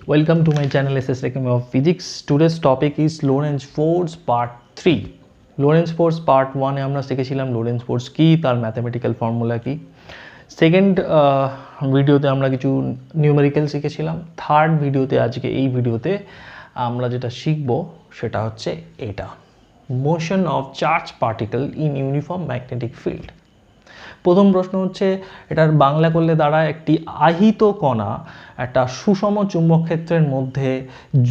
Welcome to my channel SS Academy of Physics. Today's topic is Lorentz force part 3. Lorentz force part 1 এ আমরা শিখেছিলাম Lorentz force কি, তার mathematical formula কি। Second ভিডিওতে আমরা কিছু নিউমেরিক্যাল শিখেছিলাম। থার্ড ভিডিওতে আজকে এই ভিডিওতে আমরা যেটা শিখব সেটা হচ্ছে এটা, motion of charge particle in uniform magnetic field. প্রথম প্রশ্ন হচ্ছে, এটার বাংলা করলে দাঁড়ায় একটি আহিত কণা একটা সুষম চুম্বক ক্ষেত্রের মধ্যে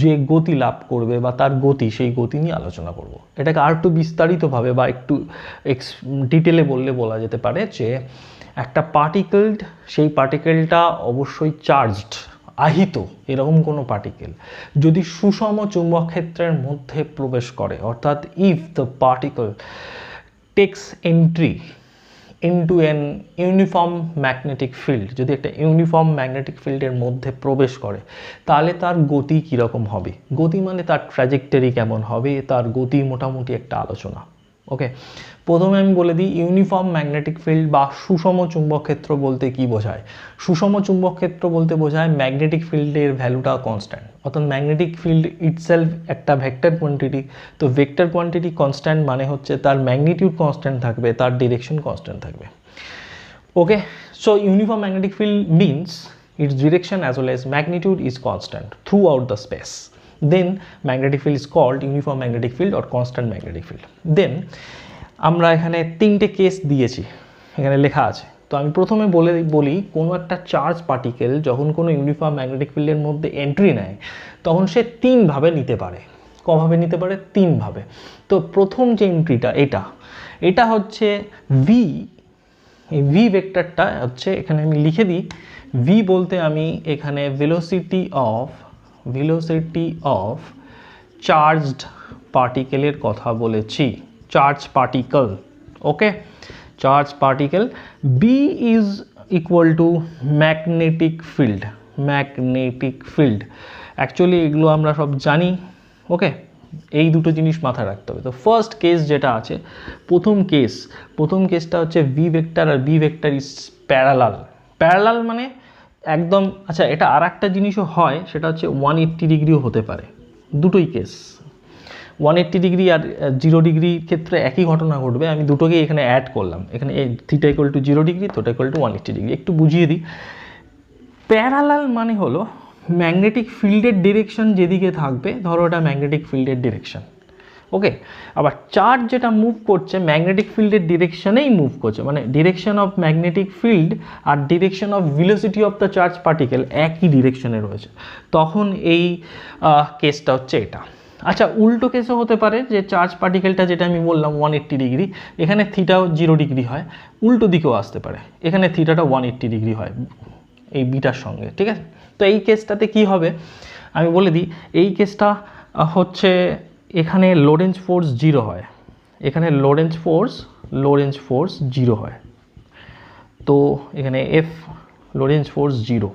যে গতি লাভ করবে বা তার গতি, সেই গতি নিয়ে আলোচনা করব। এটাকে আর একটু বিস্তারিতভাবে বা একটু ডিটেলে বললে বলা যেতে পারে যে একটা পার্টিকেল, সেই পার্টিকেলটা অবশ্যই চার্জড, আহিত এরকম কোনো পার্টিকেল যদি সুষম চুম্বক ক্ষেত্রের মধ্যে প্রবেশ করে, অর্থাৎ if the particle takes entry into an uniform magnetic field, যদি একটা ইউনিফর্ম ম্যাগনেটিক ফিল্ডের মধ্যে প্রবেশ করে, তাহলে তার গতি কীরকম হবে, গতি মানে তার ট্র্যাজেক্টরি কেমন হবে, তার গতি মোটামুটি একটা আলোচনা। ওকে, প্রথমে আমি বলে দিই ইউনিফর্ম ম্যাগনেটিক ফিল্ড বা সুষম চুম্বক ক্ষেত্র বলতে কি বোঝায়। সুষম চুম্বক ক্ষেত্র বলতে বোঝায় ম্যাগনেটিক ফিল্ডের ভ্যালুটা কনস্ট্যান্ট, অর্থাৎ ম্যাগনেটিক ফিল্ড ইটসেলফ একটা ভেক্টর কোয়ান্টিটি। তো ভেক্টর কোয়ান্টিটি কনস্ট্যান্ট মানে হচ্ছে তার ম্যাগনিটিউড কনস্ট্যান্ট থাকবে, তার ডিরেকশন কনস্ট্যান্ট থাকবে। Okay, so uniform magnetic field means its direction as well as magnitude is constant throughout the space. Then magnetic field is called uniform magnetic field or constant magnetic field. Then আমরা এখানে তিনটে case দিয়েছি, এখানে লেখা আছে। তো আমি প্রথমে বলি কোনো একটা চার্জ পার্টিকেল যখন কোনো ইউনিফর্ম ম্যাগনেটিক ফিল্ডের মধ্যে এন্ট্রি নেয়, তখন সে তিনভাবে নিতে পারে। কভাবে নিতে পারে? তিনভাবে। তো প্রথম যে এন্ট্রিটা এটা হচ্ছে ভি, এই ভি ভেক্টরটা হচ্ছে, এখানে আমি লিখে দিই ভি বলতে আমি এখানে ভেলোসিটি অফ চার্জড পার্টিকেলের কথা বলেছি, charge particle. Okay, charge particle. B is equal to magnetic field, actually এগুলো আমরা সব জানি। ওকে, এই দুটো জিনিস মাথায় রাখতে হবে। তো ফার্স্ট কেস যেটা আছে, প্রথম কেসটা হচ্ছে ভি ভেক্টর, আর বি ভেক্টর ইজ প্যারালাল মানে একদম। আচ্ছা, এটা আর একটা জিনিসও হয়, সেটা হচ্ছে 180 ডিগ্রিও হতে পারে। দুটোই কেস, 180 ডিগ্রি আর 0 ডিগ্রির ক্ষেত্রে একই ঘটনা ঘটবে। আমি দুটোকেই এখানে অ্যাড করলাম, এখানে theta equal to 0 degree, theta equal to 180 degree. একটু বুঝিয়ে দিই, প্যারালাল মানে হলো ম্যাগনেটিক ফিল্ডের ডিরেকশন যেদিকে থাকবে, ধরো এটা ম্যাগনেটিক ফিল্ডের ডিরেকশন। ওকে, আবার চার্জ যেটা মুভ করছে ম্যাগনেটিক ফিল্ডের ডিরেকশনেই মুভ করছে, মানে ডিরেকশন অফ ম্যাগনেটিক ফিল্ড আর direction of velocity of the charge particle একই ডিরেকশনে রয়েছে, তখন এই কেসটা হচ্ছে এটা। আচ্ছা, উল্টো কেসও হতে পারে যে চার্জ পার্টিকেলটা, যেটা আমি বললাম 180 ডিগ্রি, এখানে থিটাও 0 ডিগ্রি হয়, উল্টো দিকেও আসতে পারে, এখানে থিটাটা 180 ডিগ্রি হয় এই বিটার সঙ্গে। ঠিক আছে, তো এই কেসটাতে কি হবে আমি বলে দিই। এই কেসটা হচ্ছে এখানে লোরেন্জ ফোর্স 0 হয়, এখানে লোরেন্জ ফোর্স 0 হয়। তো এখানে এফ লোরেন্জ ফোর্স 0।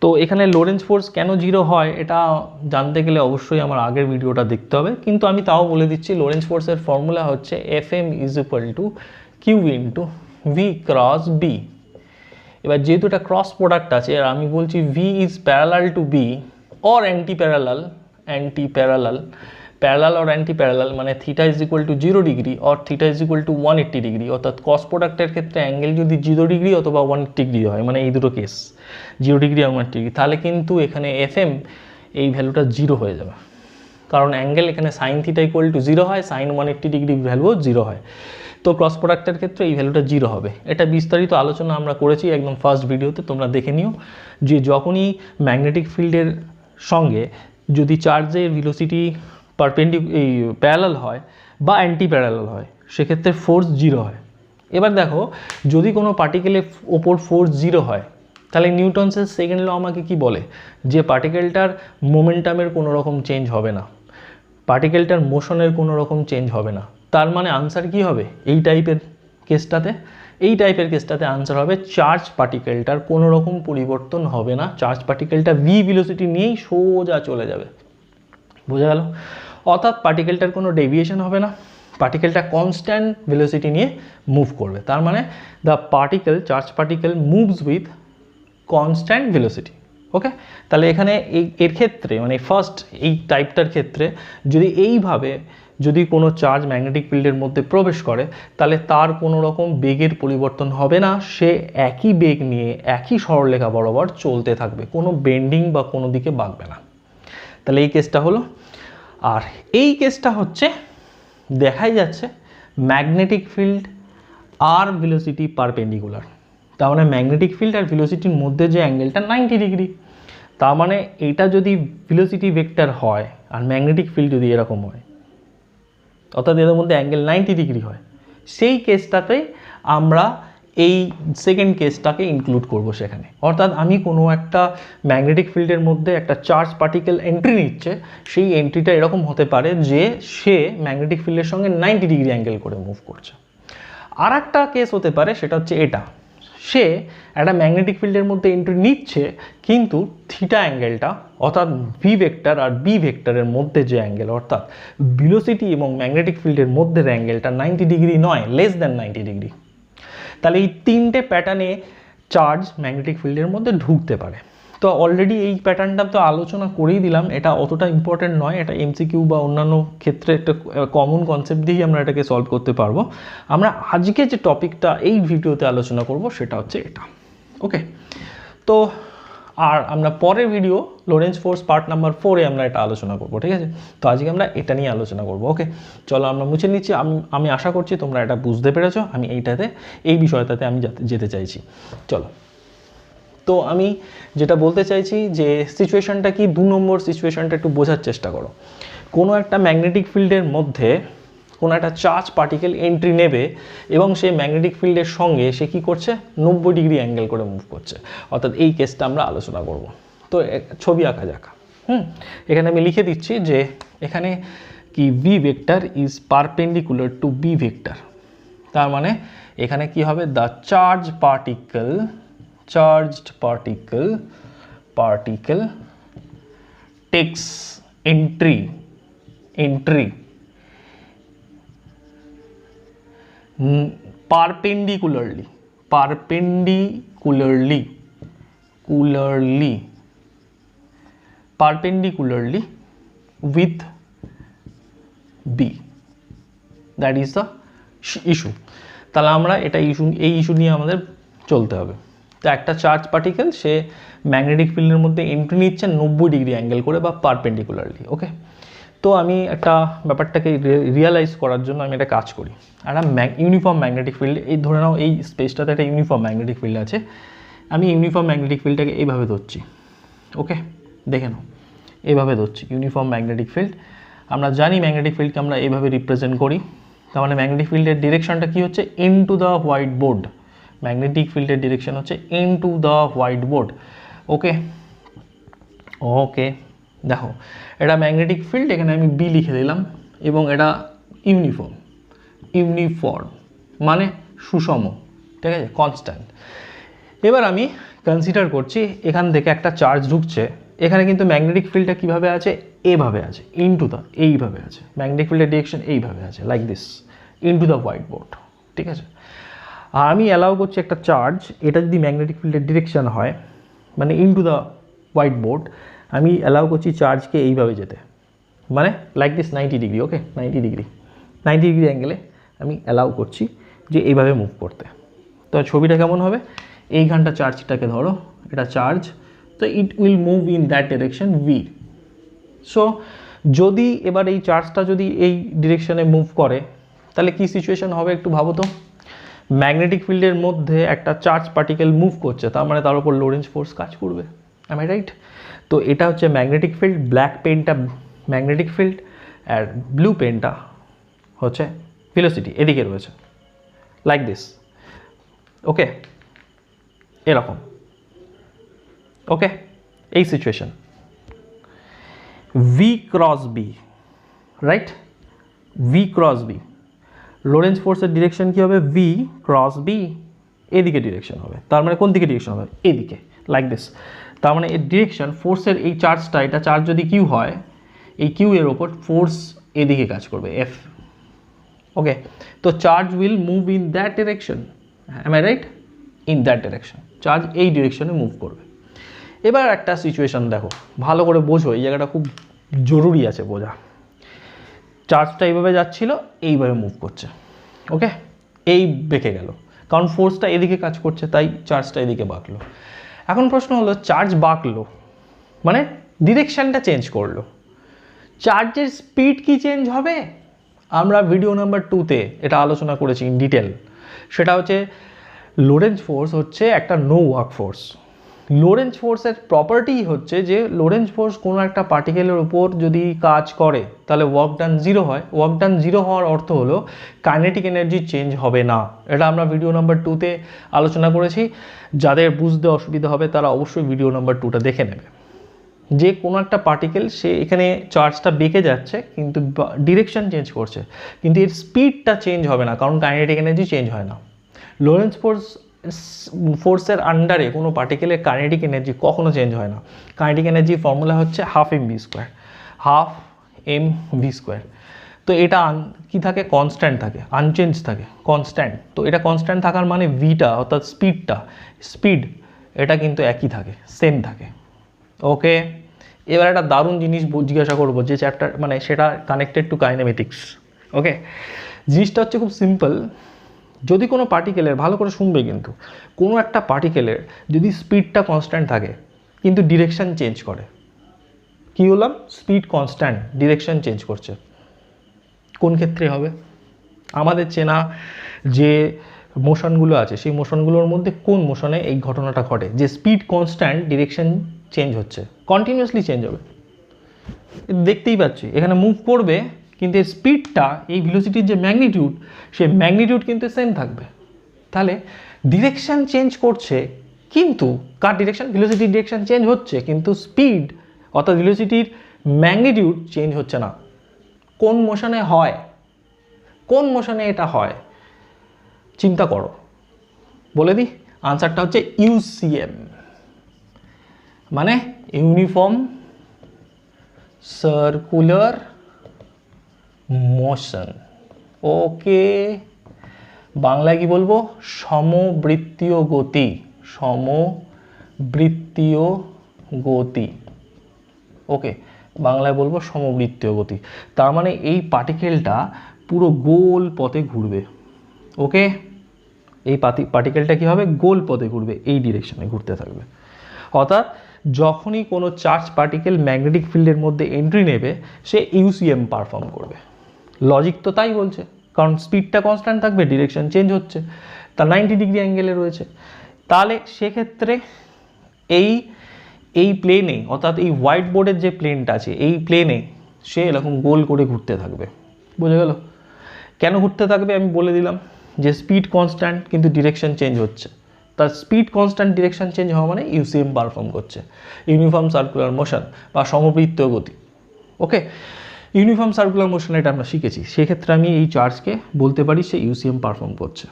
তো এখানে লোরেন্জ ফোর্স কেন 0 হয় এটা জানতে গেলে অবশ্যই আমার আগের ভিডিওটা দেখতে হবে, কিন্তু আমি তাও বলে দিচ্ছি। লোরেন্জ ফোর্সের ফর্মুলা হচ্ছে FM is equal to q into v cross B. এবার যেহেতু এটা ক্রস প্রোডাক্ট আছে, আর আমি বলছি v is parallel to B or anti parallel or anti parallel, মানে theta is equal to 0 degree or theta is equal to 180 degree, অর্থাৎ cross প্রোডাক্টের ক্ষেত্রে অ্যাঙ্গেল যদি 0 ডিগ্রি অথবা 180 ডিগ্রি হয়, মানে এই দুটো কেস 0 ডিগ্রি আর 180 ডিগ্রি, তাহলে কিন্তু এখানে এফএম এই ভ্যালুটা 0 হয়ে যাবে, কারণ অ্যাঙ্গেল এখানে সাইন থিটা ইকুয়াল টু 0 হয়, সাইন 180 ডিগ্রি ভ্যালুও 0 হয়। তো ক্রস প্রোডাক্টের ক্ষেত্রে এই ভ্যালুটা 0 হবে। এটা বিস্তারিত আলোচনা আমরা করেছি একদম ফার্স্ট ভিডিওতে, তোমরা দেখে নিও। যে যখনই ম্যাগনেটিক ফিল্ডের সঙ্গে যদি চার্জের ভেলোসিটি প্যারালাল হয় বা অ্যান্টি প্যারালাল হয়, সেক্ষেত্রে ফোর্স 0 হয়। এবার দেখো, যদি কোনো পার্টিকেলের ওপর ফোর্স 0 হয়, তাহলে নিউটনসের সেকেন্ড ল আমাকে কি বলে, যে পার্টিকেলটার মোমেন্টামের কোনো রকম চেঞ্জ হবে না, পার্টিকেলটার মোশনের কোনো রকম চেঞ্জ হবে না। তার মানে আনসার কি হবে এই টাইপের কেসটাতে আনসার হবে চার্জ পার্টিকেলটার কোনো রকম পরিবর্তন হবে না, চার্জ পার্টিকেলটা ভি ভেলোসিটি নিয়েই সোজা চলে যাবে। বোঝা গেল? অর্থাৎ পার্টিকেলটার কোনো ডেভিয়েশন হবে না, পার্টিকেলটা কনস্ট্যান্ট ভেলোসিটি নিয়ে মুভ করবে। তার মানে charge particle moves with constant velocity. Okay, তাহলে এখানে এর ক্ষেত্রে মানে ফার্স্ট এই টাইপটার ক্ষেত্রে যদি এইভাবে যদি কোনো চার্জ ম্যাগনেটিক ফিল্ডের মধ্যে প্রবেশ করে তাহলে তার কোনো রকম বেগের পরিবর্তন হবে না, সে একই বেগ নিয়ে একই সরলরেখা বরাবর চলতে থাকবে, কোনো বেন্ডিং বা কোনো দিকে বাঁকবে না। তাহলে এই কেসটা হলো। আর এই কেসটা হচ্ছে দেখাই যাচ্ছে ম্যাগনেটিক ফিল্ড আর ভেলোসিটি পারপেন্ডিকুলার, তার মানে ম্যাগনেটিক ফিল্ড আর ভেলোসিটির মধ্যে যে অ্যাঙ্গেলটা 90 ডিগ্রি, তার মানে এটা যদি ভেলোসিটি ভেক্টর হয় আর ম্যাগনেটিক ফিল্ড যদি এরকম হয়, অর্থাৎ এদের মধ্যে অ্যাঙ্গেল 90 ডিগ্রি হয়, সেই কেসটাতে আমরা এই সেকেন্ড কেসটাকে ইনক্লুড করব সেখানে। অর্থাৎ আমি কোনো একটা ম্যাগনেটিক ফিল্ডের মধ্যে একটা চার্জ পার্টিকেল এন্ট্রি নিচ্ছে, সেই এন্ট্রিটা এরকম হতে পারে যে সে ম্যাগনেটিক ফিল্ডের সঙ্গে 90 ডিগ্রি অ্যাঙ্গেল করে মুভ করছে। আর একটা কেস হতে পারে, সেটা হচ্ছে এটা, সে একটা ম্যাগনেটিক ফিল্ডের মধ্যে এন্ট্রি নিচ্ছে কিন্তু থিটা অ্যাঙ্গেলটা অর্থাৎ ভি ভেক্টর আর বি ভেক্টরের মধ্যে যে অ্যাঙ্গেল অর্থাৎ ভেলোসিটি এবং ম্যাগনেটিক ফিল্ডের মধ্যে অ্যাঙ্গেলটা 90 ডিগ্রি নয়, লেস দ্যান 90 ডিগ্রি। তাহলে এই তিনটে প্যাটার্নে চার্জ ম্যাগনেটিক ফিল্ডের মধ্যে ঢুকতে পারে। তো অলরেডি এই প্যাটার্নটা তো আলোচনা করেই দিলাম, এটা অতটা ইম্পর্টেন্ট নয়, এটা এমসিকিউ বা অন্যান্য ক্ষেত্রে একটা কমন কনসেপ্ট দিয়েই আমরা এটাকে সলভ করতে পারবো। আমরা আজকে যে টপিকটা এই ভিডিওতে আলোচনা করব সেটা হচ্ছে এটা। ওকে, তো আর আমরা পরের ভিডিও লোরেন্জ ফোর্স পার্ট নাম্বার 4-এ আমরা এটা আলোচনা করব, ঠিক আছে? তো আজকে আমরা এটা নিয়ে আলোচনা করব। ওকে, চলো আমরা মুছে নিচ্ছি। আমি আশা করছি তোমরা এটা বুঝতে পেরেছো, আমি এই বিষয়টাতে আমি যেতে চাইছি। চলো, তো আমি যেটা বলতে চাইছি যে সিচুয়েশনটা কি, 2 নম্বর সিচুয়েশনটা একটু বোঝার চেষ্টা করো। কোনো একটা ম্যাগনেটিক ফিল্ডের মধ্যে কোনো একটা চার্জ পার্টিকেল এন্ট্রি নেবে এবং সেই ম্যাগনেটিক ফিল্ডের সঙ্গে সে কী করছে, 90 ডিগ্রি অ্যাঙ্গেল করে মুভ করছে, অর্থাৎ এই কেসটা আমরা আলোচনা করব। তো ছবি আঁকা যাক। এখানে আমি লিখে দিচ্ছি যে এখানে কি V vector is perpendicular to B vector, তার মানে এখানে কি হবে, the charged particle takes entry perpendicularly with B, that is the issue। তাহলে আমরা এই ইস্যু নিয়ে আমাদের চলতে হবে। তো একটা চার্জ পার্টিকেল সে ম্যাগনেটিক ফিল্ডের মধ্যে এন্ট্রি নিচ্ছে 90 ডিগ্রি অ্যাঙ্গেল করে বা পারপেন্ডিকুলারলি। ওকে, তো আমি একটা ব্যাপারটাকে রিয়ালাইজ করার জন্য আমি একটা কাজ করি। একটা ইউনিফর্ম ম্যাগনেটিক ফিল্ড, এই ধরে নাও এই স্পেসটাতে একটা ইউনিফর্ম ম্যাগনেটিক ফিল্ড আছে, আমি ইউনিফর্ম ম্যাগনেটিক ফিল্ডটাকে এইভাবে ধরছি। ওকে, দেখে নাও, এইভাবে ধরছি ইউনিফর্ম ম্যাগনেটিক ফিল্ড। আমরা জানি ম্যাগনেটিক ফিল্ডকে আমরা এইভাবে রিপ্রেজেন্ট করি, তার মানে ম্যাগনেটিক ফিল্ডের ডিরেকশনটা কী হচ্ছে, into the white board. Magnetic ফিল্ডের ডিরেকশন হচ্ছে ইনটু দ্য হোয়াইট বোর্ড। ওকে, দেখো এটা ম্যাগনেটিক ফিল্ড, এখানে আমি বি লিখে দিলাম এবং এটা ইউনিফর্ম মানে সুষম, ঠিক আছে, কনস্ট্যান্ট। এবার আমি কনসিডার করছি এখান থেকে একটা চার্জ ঢুকছে, এখানে কিন্তু ম্যাগনেটিক ফিল্ডটা কীভাবে আছে, এভাবে আছে, এইভাবে আছে, ম্যাগনেটিক ফিল্ডের ডিরেকশন এইভাবে আছে, like this, into the white board, ঠিক আছে। আর আমি অ্যালাউ করছি একটা চার্জ, এটা যদি ম্যাগনেটিক ফিল্ডের ডিরেকশন হয় মানে ইনটু দ্য হোয়াইট বোর্ড, আমি অ্যালাউ করছি চার্জকে এইভাবে যেতে, মানে like this 90 degree. Okay, 90 degree অ্যাঙ্গেলে আমি অ্যালাউ করছি যে এইভাবে মুভ করতে। তো ছবিটা কেমন হবে, এইখানটা চার্জটাকে ধরো, এটা চার্জ, তো it will move in that direction V. So যদি এবার এই চার্জটা যদি এই ডিরেকশনে মুভ করে তাহলে কি সিচুয়েশন হবে একটু ভাবো তো। ম্যাগনেটিক ফিল্ডের মধ্যে একটা চার্জ পার্টিকেল মুভ করছে, তার মানে তার উপর লোরেন্জ ফোর্স কাজ করবে, অ্যাম আই রাইট? তো এটা হচ্ছে ম্যাগনেটিক ফিল্ড, ব্ল্যাক পেনটা ম্যাগনেটিক ফিল্ড আর ব্লু পেনটা হচ্ছে ভেলোসিটি, এদিকে রয়েছে, লাইক দিস। ওকে, এরকম। ওকে, এই situation v cross B, right, v cross B, Lorentz ফোর্সের ডিরেকশন কী হবে, ভি ক্রস বি, এদিকে ডিরেকশন হবে, তার মানে কোন দিকে ডিরেকশন হবে, এদিকে, লাইক দিস। তার মানে এর ডিরেকশন ফোর্সের এই চার্জটা, এটা চার্জ যদি কিউ হয়, এই কিউ এর ওপর ফোর্স এদিকে কাজ করবে, এফ। ওকে, তো charge will move in that direction, am I right, in that direction, charge এই ডিরেকশনে মুভ করবে। এবার একটা সিচুয়েশান দেখো, ভালো করে বোঝো, এই জায়গাটা খুব জরুরি আছে বোঝা। চার্জটা এইভাবে যাচ্ছিল, এইভাবে মুভ করছে, ওকে, এই বেঁকে গেল, কারণ ফোর্সটা এদিকে কাজ করছে, তাই চার্জটা এদিকে বাঁকলো। এখন প্রশ্ন হলো, চার্জ বাঁকলো মানে ডিরেকশানটা চেঞ্জ করলো, চার্জের স্পিড কি চেঞ্জ হবে? আমরা ভিডিও নাম্বার 2-তে এটা আলোচনা করেছি ইন ডিটেল। সেটা হচ্ছে লোরেন্জ ফোর্স হচ্ছে একটা নো ওয়ার্ক ফোর্স। লোরেন্জ ফোর্সের প্রপার্টি হচ্ছে যে লোরেন্জ ফোর্স কোনো একটা পার্টিকেলের উপর যদি কাজ করে তাহলে ওয়ার্ক ডান জিরো হয়। ওয়ার্ক ডান জিরো হওয়ার অর্থ হলো কাইনেটিক এনার্জি চেঞ্জ হবে না। এটা আমরা ভিডিও নাম্বার 2-তে আলোচনা করেছি। যাদের বুঝতে অসুবিধা হবে তারা অবশ্যই ভিডিও নাম্বার 2টা দেখে নেবে। যে কোনো একটা পার্টিকেল, সে এখানে চার্জটা বেঁকে যাচ্ছে কিন্তু ডিরেকশন চেঞ্জ করছে, কিন্তু এর স্পিডটা চেঞ্জ হবে না, কারণ কাইনেটিক এনার্জি চেঞ্জ হয় না। লোরেন্জ ফোর্সের আন্ডারে কোনো পার্টিকেলের কাইনেটিক এনার্জি কখনো চেঞ্জ হয় না। কাইনেটিক এনার্জি ফর্মুলা হচ্ছে 1/2 mv², 1/2 mv²। তো এটা কি থাকে? কনস্ট্যান্ট থাকে, আনচেঞ্জ থাকে, কনস্ট্যান্ট। তো এটা কনস্ট্যান্ট থাকার মানে ভিটা অর্থাৎ স্পিড এটা কিন্তু একই থাকে, সেম থাকে, ওকে। এবার একটা দারুণ জিনিস জিজ্ঞাসা করবো, যে চ্যাপ্টার মানে সেটা কানেক্টেড টু কাইনেমেটিক্স, ওকে। জিনিসটা হচ্ছে খুব সিম্পল। যদি কোনো পার্টিকেলের, ভালো করে শুনবে কিন্তু, কোনো একটা পার্টিকেলের যদি স্পিডটা কনস্ট্যান্ট থাকে কিন্তু ডিরেকশন চেঞ্জ করে, কি বললাম? স্পিড কনস্ট্যান্ট, ডিরেকশন চেঞ্জ করছে, কোন ক্ষেত্রে হবে? আমাদের চেনা যে মোশনগুলো আছে সেই মোশনগুলোর মধ্যে কোন মোশনে এই ঘটনাটা ঘটে, যে স্পিড কনস্ট্যান্ট, ডিরেকশন চেঞ্জ হচ্ছে, কন্টিনিউয়াসলি চেঞ্জ হবে? দেখতেই পাচ্ছি এখানে মুভ করবে, কিন্তু এর স্পিডটা, এই ভেলোসিটির যে ম্যাগনিটিউড, সেই ম্যাগনিটিউড কিন্তু সেম থাকবে। তাহলে ডিরেকশন চেঞ্জ করছে, কিন্তু কার ডিরেকশন? ভেলোসিটির ডিরেকশন চেঞ্জ হচ্ছে, কিন্তু স্পিড অর্থাৎ ভেলোসিটির ম্যাগনিটিউড চেঞ্জ হচ্ছে না। কোন মোশনে হয়? কোন মোশনে এটা হয়? চিন্তা করো, বলে দিই। আনসারটা হচ্ছে ইউসিএম, মানে ইউনিফর্ম সার্কুলার মোশন, ওকে। বাংলায় কি বলবো? সমবৃত্তীয় গতি, সমবৃত্তীয় গতি, ওকে। বাংলায় বলবো সমবৃত্তীয় গতি। তার মানে এই পার্টিকেলটা পুরো গোল পথে ঘুরবে, ওকে। এই পার্টিকেলটা কী হবে? গোল পথে ঘুরবে, এই ডিরেকশনে ঘুরতে থাকবে। অর্থাৎ যখনই কোনো চার্জ পার্টিকেল ম্যাগনেটিক ফিল্ডের মধ্যে এন্ট্রি নেবে, সে ইউসিএম পারফর্ম করবে। লজিক তো তাই বলছে, কারণ স্পিডটা কনস্ট্যান্ট থাকবে, ডিরেকশন চেঞ্জ হচ্ছে, তা 90 ডিগ্রি অ্যাঙ্গেলে রয়েছে। তাহলে সেক্ষেত্রে এই প্লেনে, অর্থাৎ এই হোয়াইট বোর্ডের যে প্লেনটা আছে, এই প্লেনে সে এরকম গোল করে ঘুরতে থাকবে। বোঝা গেল? কেন ঘুরতে থাকবে আমি বলে দিলাম, যে স্পিড কনস্ট্যান্ট কিন্তু ডিরেকশন চেঞ্জ হচ্ছে। তার স্পিড কনস্ট্যান্ট, ডিরেকশন চেঞ্জ হওয়া মানে ইউসিএম পারফর্ম করছে, ইউনিফর্ম সার্কুলার মোশন বা সমবৃত্তীয় গতি, ওকে। ইউনিফর্ম সার্কুলার মোশন এটা আমরা শিখেছি, সেক্ষেত্রে আমি এই চার্জকে বলতে পারি সে ইউসিএম পারফর্ম করছে।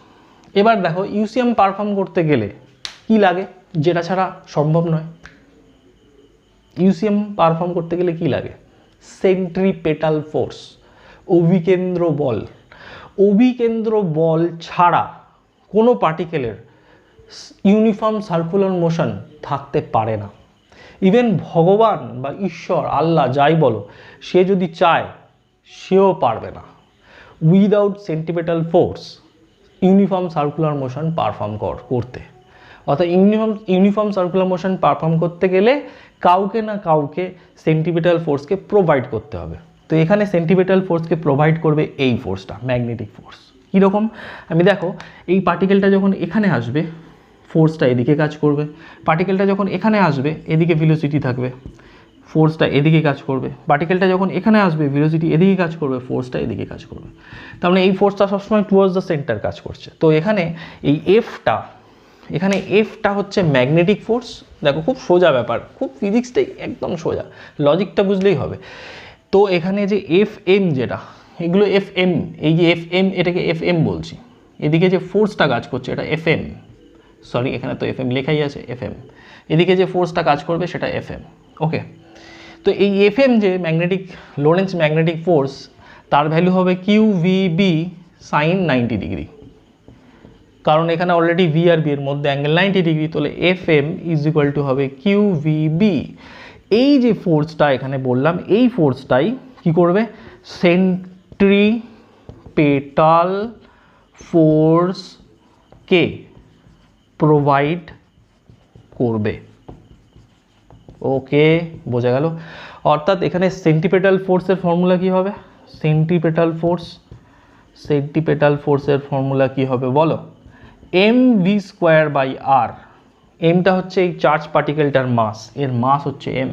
এবার দেখো, ইউসিএম পারফর্ম করতে গেলে কি লাগে, যেটা ছাড়া সম্ভব নয়। ইউসিএম পারফর্ম করতে গেলে কি লাগে? সেন্ট্রিপেটাল ফোর্স, অভিকেন্দ্র বল। অভিকেন্দ্র বল ছাড়া কোনো পার্টিকেলের ইউনিফর্ম সার্কুলার মোশন থাকতে পারে না। ইভেন ভগবান বা ঈশ্বর, আল্লাহ যাই বলো, সে যদি চায় সেও পারবে না। Without centripetal force uniform circular motion perform করতে, অর্থাৎ ইউনিফর্ম সার্কুলার মোশন পারফর্ম করতে গেলে কাউকে না কাউকে সেন্ট্রিপেটাল ফোর্সকে প্রোভাইড করতে হবে। তো এখানে সেন্ট্রিপেটাল ফোর্সকে প্রোভাইড করবে এই ফোর্সটা, ম্যাগনেটিক ফোর্স। কীরকম? আমি দেখো, এই পার্টিকেলটা যখন এখানে আসবে, ফোর্সটা এদিকে কাজ করবে। পার্টিকেলটা যখন এখানে আসবে, এদিকে ভেলোসিটি থাকবে, ফোর্সটা এদিকে কাজ করবে। পার্টিকেলটা যখন এখানে আসবে, ভেলোসিটি এদিকে কাজ করবে, ফোর্সটা এদিকে কাজ করবে। তার মানে এই ফোর্সটা সবসময় টুয়ার্ডস দ্য সেন্টার কাজ করছে। তো এখানে এই এফটা হচ্ছে ম্যাগনেটিক ফোর্স। দেখো, খুব সোজা ব্যাপার, খুব ফিজিক্সটাই একদম সোজা, লজিকটা বুঝলেই হবে। তো এখানে যে এফ এম, যেটা এগুলো এফ এম, এই যে এফ এম, এটাকে এফ এম বলছি। এদিকে যে ফোর্সটা কাজ করছে এটা এফ এম, সরি এখানে তো এফ এম লেখাই আছে, এফ এম। এদিকে যে ফোর্সটা কাজ করবে সেটা এফ এম, ওকে। তো এই এফ এম যে লোরেন্জ ম্যাগনেটিক ফোর্স, তার ভ্যালু হবে Q V B sine 90 degree. কারণ এখানে অলরেডি ভি আর বি এর মধ্যে অ্যাঙ্গেল 90 ডিগ্রি, তাহলে F M is equal to হবে কিউ ভি বি। এই যে ফোর্সটা এখানে বললাম, এই ফোর্সটাই কি করবে, সেন্ট্রিপেটাল ফোর্সকে প্রোভাইড করবে। ওকে, বোঝা গেল। অর্থাৎ এখানে সেন্ট্রিপেটাল ফোর্সের ফর্মুলা কি হবে, সেন্ট্রিপেটাল ফোর্সের ফর্মুলা কি হবে বলো, এম ভি স্কোয়ার বাই আর। এমটা হচ্ছে এই চার্জ পার্টিকেলটার মাস, এর মাস হচ্ছে এম।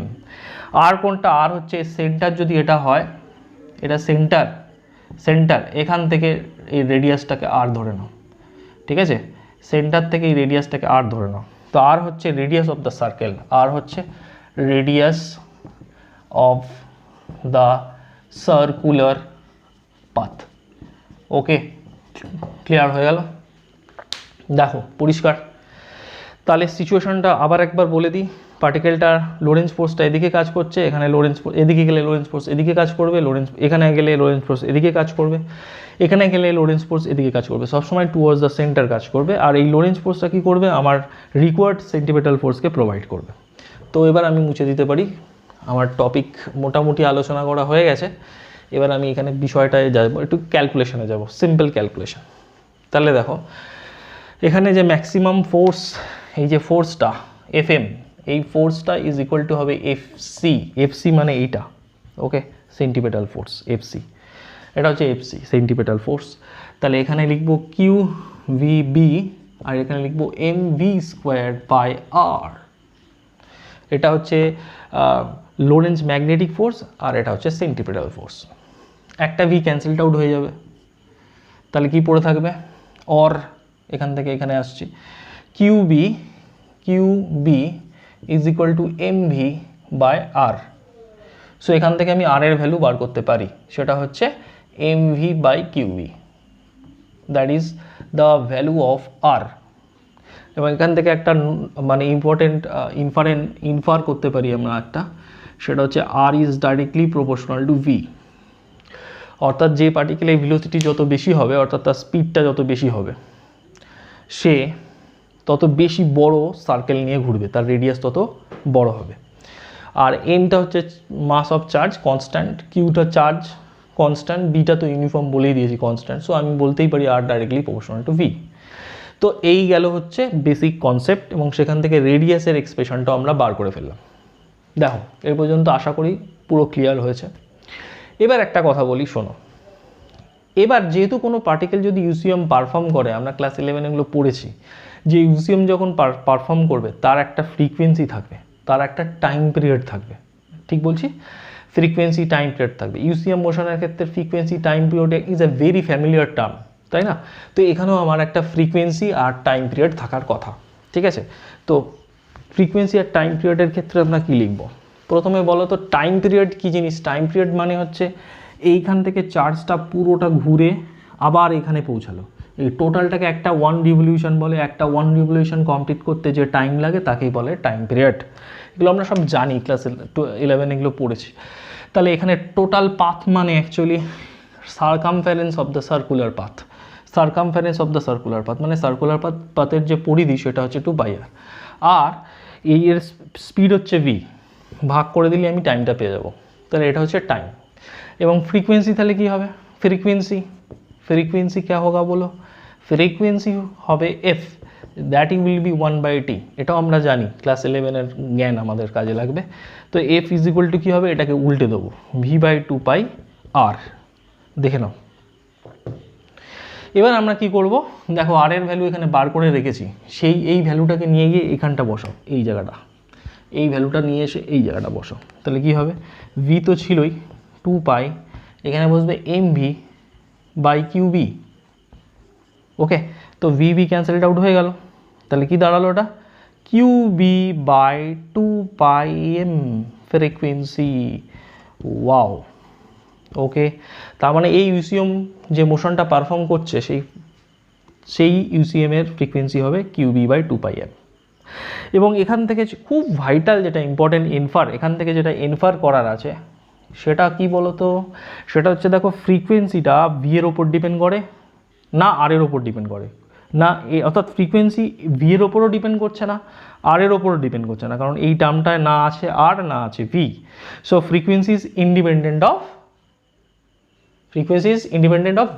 আর কোনটা, আর হচ্ছে সেন্টার, যদি এটা হয়, এটা সেন্টার এখান থেকে এই রেডিয়াসটাকে আর ধরে নাও, ঠিক আছে, সেন্টার থেকে এই রেডিয়াসটাকে আর ধরে নাও। তো আর হচ্ছে রেডিয়াস অফ দ্য সার্কেল, আর হচ্ছে radius of the circular path. Okay, clear হয়ে গেল? দেখো পরিষ্কার। তাহলে সিচুয়েশনটা আবার একবার বলে দিই, পার্টিকেলটার লোরেন্স ফোর্সটা এদিকে কাজ করছে, এখানে লোরেন্স ফোর্স এদিকে গেলে লোরেন্স ফোর্স এদিকে কাজ করবে, এখানে গেলে লোরেন্স ফোর্স এদিকে কাজ করবে, এখানে গেলে লোরেন্স ফোর্স এদিকে কাজ করবে, সবসময় টুয়ার্ডস দ্য সেন্টার কাজ করবে। আর এই লোরেন্স ফোর্সটা কী করবে, আমার রিকোয়ার্ড সেন্টিপিটাল ফোর্সকে প্রোভাইড করবে। তো এবার আমি মুছে দিতে পারি, আমার টপিক মোটামুটি আলোচনা করা হয়ে গেছে। এবার আমি এখানে বিষয়টায় যাব, একটু ক্যালকুলেশনে যাব, সিম্পল ক্যালকুলেশন। তাহলে দেখো এখানে যে ম্যাক্সিমাম ফোর্স, এই যে ফোর্সটা এফ এম, এই ফোর্সটা ইজ ইকুয়াল টু হবে এফসি মানে এইটা, ওকে, সেন্টিপিটাল ফোর্স এফসি, এটা হচ্ছে এফসি সেন্টিপিটাল ফোর্স। তাহলে এখানে লিখবো কিউ ভি বি, আর এখানে লিখবো এম ভি স্কোয়ার বাই আর। এটা হচ্ছে লোরেন্স ম্যাগনেটিক ফোর্স, আর এটা হচ্ছে সেন্টিপিটাল ফোর্স। একটা ভি ক্যান্সেলড আউট হয়ে যাবে, তাহলে কি পড়ে থাকবে, অর এখান থেকে এখানে আসছি, Q B is equal to M V by R. So এখান থেকে আমি আর এর ভ্যালু বার করতে পারি, সেটা হচ্ছে m V by q B, that is the value of r. এবং এখান থেকে একটা মানে ইম্পর্টেন্ট ইনফার করতে পারি আমরা একটা, সেটা হচ্ছে r is directly proportional to v. অর্থাৎ যে পার্টিকেলের ভেলোসিটি যত বেশি হবে, অর্থাৎ তার স্পিডটা যত বেশি হবে, সে তত বেশি বড় সার্কেল নিয়ে ঘুরবে, তার রেডিয়াস তত বড় হবে। আর এমটা হচ্ছে মাস অফ চার্জ কনস্ট্যান্ট, কিউটা চার্জ কনস্ট্যান্ট, বিটা তো ইউনিফর্ম বলেই দিয়েছি কনস্ট্যান্ট, সো আমি বলতেই পারি r directly proportional to v. তো এই গেল হচ্ছে বেসিক কনসেপ্ট, এবং সেখান থেকে রেডিয়াসের এক্সপ্রেশনটা আমরা বার করে ফেললাম। দেখো এর পর্যন্ত আশা করি পুরো ক্লিয়ার হয়েছে। এবার একটা কথা বলি, শোনো। এবার যেহেতু কোনো পার্টিকেল যদি ইউসিএম পারফর্ম করে, আমরা ক্লাস 11 এগুলো পড়েছি, যে ইউসিএম যখন পারফর্ম করবে তার একটা ফ্রিকোয়েন্সি থাকবে, তার একটা টাইম পিরিয়ড থাকবে, ঠিক বলছি, ফ্রিকোয়েন্সি টাইম পিরিয়ড থাকবে। ইউসিএম মোশনের ক্ষেত্রে frequency time period is a very familiar term, তাই না? তো এখানেও আমার একটা ফ্রিকোয়েন্সি আর টাইম পিরিয়ড থাকার কথা, ঠিক আছে? তো ফ্রিকোয়েন্সি আর টাইম পিরিয়ডের ক্ষেত্রে আমরা কী লিখব? প্রথমে বলো তো টাইম পিরিয়ড কী জিনিস? টাইম পিরিয়ড মানে হচ্ছে এইখান থেকে চার্জটা পুরোটা ঘুরে আবার এখানে পৌঁছালো, এই টোটালটাকে একটা ওয়ান রিভলিউশন বলে। একটা ওয়ান রিভলিউশন কমপ্লিট করতে যে টাইম লাগে তাকেই বলে টাইম পিরিয়ড। এগুলো আমরা সব জানি, ক্লাস 11 এগুলো পড়েছি। তাহলে এখানে টোটাল পাথ মানে actually circumference of the circular path. Circumference of the circular path মানে সার্কুলার পাথের যে পরিধি সেটা হচ্ছে 2πr, আর এই এর স্পিড হচ্ছে v, ভাগ করে দিলে আমি টাইমটা পেয়ে যাব। তাহলে এটা হচ্ছে টাইম। এবং ফ্রিকোয়েন্সি তাহলে কী হবে? ফ্রিকোয়েন্সি क्या होगा বলো? ফ্রিকোয়েন্সি হবে f, that will be 1/t। এটাও আমরা জানি, ক্লাস 11 এর জ্ঞান আমাদের কাজে লাগবে। তো f ইজ ইকুয়াল টু কী হবে? এটাকে উল্টে দেবো, v/2πr। দেখে নাও। এবার আমরা কি করব, দেখো আর এর ভ্যালু এখানে বার করে রেখেছি, এই ভ্যালুটাকে নিয়ে গিয়ে এখানটা বসাও, এই জায়গাটা, এই ভ্যালুটা নিয়ে এসে এই জায়গাটা বসাও। তাহলে কি হবে? v তো ছিলই 2π, এখানে বসবে mv/qb। ওকে, তো v ক্যান্সেলড আউট হয়ে গেল। তাহলে কি দাঁড়ালো ওটা? qb/2πm frequency. ওয়াও, ওকে। তার মানে এই ইউসিএম যে মোশনটা পারফর্ম করছে সেই ইউসিএমের ফ্রিকোয়েন্সি হবে qb/2πm। এবং এখান থেকে খুব ভাইটাল যেটা ইম্পর্টেন্ট এখান থেকে যেটা ইনফার করার আছে সেটা কি বলতো? সেটা হচ্ছে দেখো ফ্রিকোয়েন্সিটা ভি এর ওপর ডিপেন্ড করে না আর এর ওপর ডিপেন্ড করে না অর্থাৎ ফ্রিকোয়েন্সি ভি এর ওপরও ডিপেন্ড করছে না, আর এর ওপরও ডিপেন্ড করছে না, কারণ এই টার্মটায় না আছে আর না আছে V. So frequency is independent of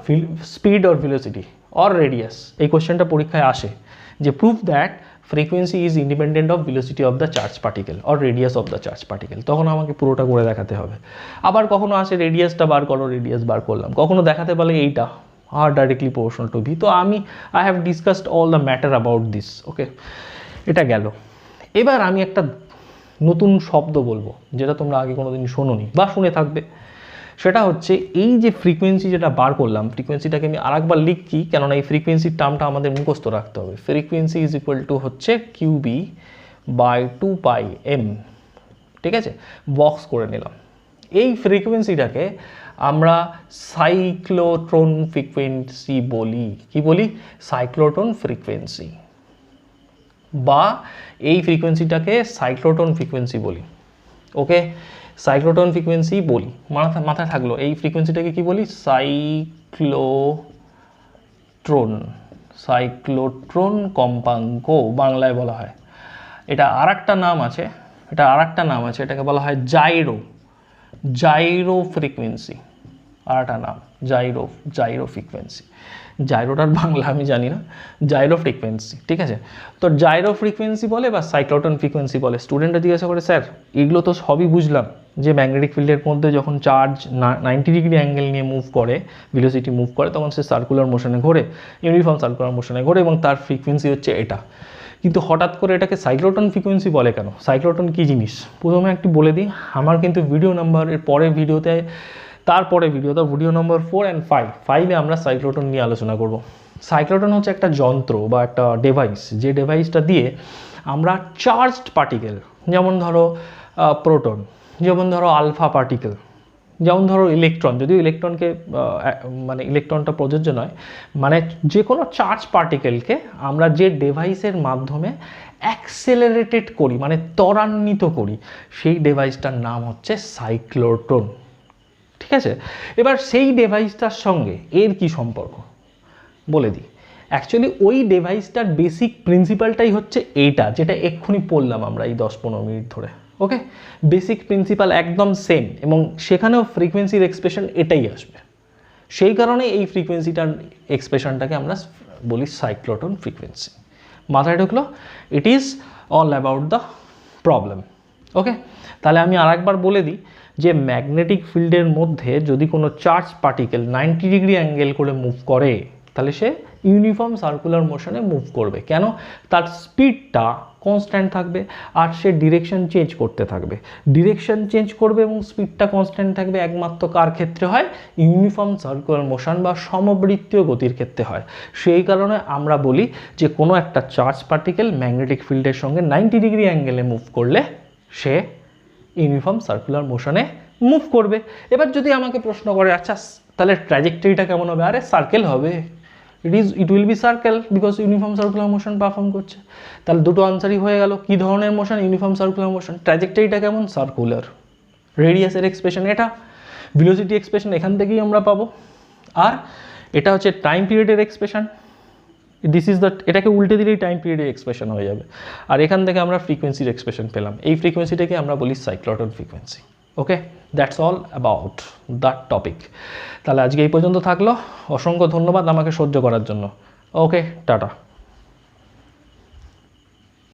speed or velocity or radius. এই কোশ্চেনটা পরীক্ষায় আসে যে prove that frequency is independent of velocity of the charge particle or radius of the charge particle, তখন আমাকে পুরোটা করে দেখাতে হবে। আবার কখনো আসে রেডিয়াসটা বার করো, রেডিয়াস বার করলাম, কখনো দেখাতে বলে এইটা r directly proportional to v. তো I have discussed all the matter about this. Okay, এটা গেল। এবার আমি একটা নতুন শব্দ বলবো যেটা তোমরা আগে কোনোদিন শোনোনি বা শুনে থাকবে, সেটা হচ্ছে এই যে ফ্রিকোয়েন্সি যেটা বার করলাম, ফ্রিকোয়েন্সিটাকে আমি আরেকবার লিখছি, কেননা এই ফ্রিকোয়েন্সির টার্মটা আমাদের মুখস্থ রাখতে হবে। ফ্রিকোয়েন্সি ইজ ইকুয়াল টু হচ্ছে কিউবি বাই 2πm, ঠিক আছে, বক্স করে নিলাম। এই ফ্রিকোয়েন্সিটাকে আমরা সাইক্লোট্রন ফ্রিকোয়েন্সি বলি। কি বলি? সাইক্লোট্রন ফ্রিকোয়েন্সি, বা এই ফ্রিকোয়েন্সিটাকে সাইক্লোট্রন ফ্রিকোয়েন্সি বলি। ওকে, সাইক্লোট্রন ফ্রিকোয়েন্সি বলি, মাথায় থাকলো। এই ফ্রিকোয়েন্সিটাকে কি বলি? সাইক্লোট্রন কম্পাঙ্ক বাংলায় বলা হয়। এটা আর একটা নাম আছে, এটাকে বলা হয় জাইরো ফ্রিকোয়েন্সি। আর একটা নাম জাইরো ফ্রিকোয়েন্সি। জাইরোটার বাংলা আমি জানি না, জাইরো ফ্রিকোয়েন্সি, ঠিক আছে। তো জাইরো ফ্রিকোয়েন্সি বলে বা সাইক্লোট্রন ফ্রিকোয়েন্সি বলে। স্টুডেন্টরা জিজ্ঞাসা করে, স্যার এগুলো তো সবই বুঝলাম, যে ম্যাগনেটিক ফিল্ডের মধ্যে যখন চার্জ 90 ডিগ্রি অ্যাঙ্গেল নিয়ে মুভ করে, ভেলোসিটি মুভ করে, তখন সে সার্কুলার মোশনে ঘোরে, ইউনিফর্ম সার্কুলার মোশনে ঘোরে, এবং তার ফ্রিকোয়েন্সি হচ্ছে এটা। কিন্তু হঠাৎ করে এটাকে সাইক্লোট্রন ফ্রিকোয়েন্সি বলে কেন? সাইক্লোট্রন কী জিনিস প্রথমে একটু বলে দিই। আমার কিন্তু ভিডিও নাম্বারের পরের ভিডিওতে, তারপরে ভিডিও নম্বর 4 and 5 আমরা সাইক্লোট্রন নিয়ে আলোচনা করব। সাইক্লোট্রন হচ্ছে একটা যন্ত্র বা একটা ডিভাইস, যে ডিভাইসটা দিয়ে আমরা চার্জড পার্টিকেল, যেমন ধরো প্রোটন, যেমন ধরো আলফা পার্টিকেল, যেমন ধরো ইলেকট্রন, যদিও ইলেকট্রনকে মানে ইলেকট্রনটা প্রযোজ্য নয়, মানে যে কোনো চার্জ পার্টিকেলকে আমরা যে ডিভাইসের মাধ্যমে অ্যাক্সেলারেটেড করি, মানে ত্বরান্বিত করি, সেই ডিভাইসটার নাম হচ্ছে সাইক্লোট্রন, ঠিক আছে। এবার সেই ডিভাইসটার সঙ্গে এর কি সম্পর্ক বলে দিই। অ্যাকচুয়ালি ওই ডিভাইসটার বেসিক প্রিন্সিপালটাই হচ্ছে এইটা, যেটা এক্ষুনি পড়লাম আমরা এই 10-15 মিনিট ধরে। ওকে, বেসিক প্রিন্সিপাল একদম সেম, এবং সেখানেও ফ্রিকোয়েন্সির এক্সপ্রেশন এটাই আসবে। সেই কারণে এই ফ্রিকোয়েন্সিটার এক্সপ্রেশনটাকে আমরা বলি সাইক্লোট্রন ফ্রিকোয়েন্সি। মাথায় ঢুকলো? It is all about the problem. Okay, তাহলে আমি আরেকবার বলে দিই যে ম্যাগনেটিক ফিল্ডের মধ্যে যদি কোনো চার্জ পার্টিকেল 90 ডিগ্রি অ্যাঙ্গেল করে মুভ করে, তাহলে সে ইউনিফর্ম সার্কুলার মোশনে মুভ করবে। কেন? তার স্পিডটা কনস্ট্যান্ট থাকবে, আর সে ডিরেকশন চেঞ্জ করতে থাকবে। ডিরেকশন চেঞ্জ করবে এবং স্পিডটা কনস্ট্যান্ট থাকবে একমাত্র কার ক্ষেত্রে হয়? ইউনিফর্ম সার্কুলার মোশন বা সমবৃত্তীয় গতির ক্ষেত্রে হয়। সেই কারণে আমরা বলি যে কোনো একটা চার্জ পার্টিকেল ম্যাগনেটিক ফিল্ডের সঙ্গে 90 ডিগ্রি অ্যাঙ্গেলে মুভ করলে সে ইউনিফর্ম সার্কুলার মোশনে মুভ করবে। এবার যদি আমাকে প্রশ্ন করে, আচ্ছা তাহলে ট্র্যাজেক্টরিটা কেমন হবে? আরে সার্কেল হবে, it will be circle, because uniform circular motion perform করছে। তাহলে দুটো আনসারই হয়ে গেল। কী ধরনের মোশন? Uniform circular motion. ট্র্যাজেক্টরিটা কেমন? সার্কুলার। রেডিয়াসের এক্সপ্রেশন এটা, ভেলোসিটি এক্সপ্রেশন এখান থেকেই আমরা পাবো, আর এটা হচ্ছে টাইম পিরিয়ডের এক্সপ্রেশন। এটাকে উল্টে দিলেই টাইম পিরিয়ডের এক্সপ্রেশন হয়ে যাবে, আর এখান থেকে আমরা ফ্রিকোয়েন্সির এক্সপ্রেশন পেলাম। এই ফ্রিকোয়েন্সিটাকে আমরা বলি cyclotron frequency. Okay, that's all about that topic. তাহলে আজকে এই পর্যন্ত থাকলো। অসংখ্য ধন্যবাদ আমাকে সহ্য করার জন্য। ওকে, টাটা।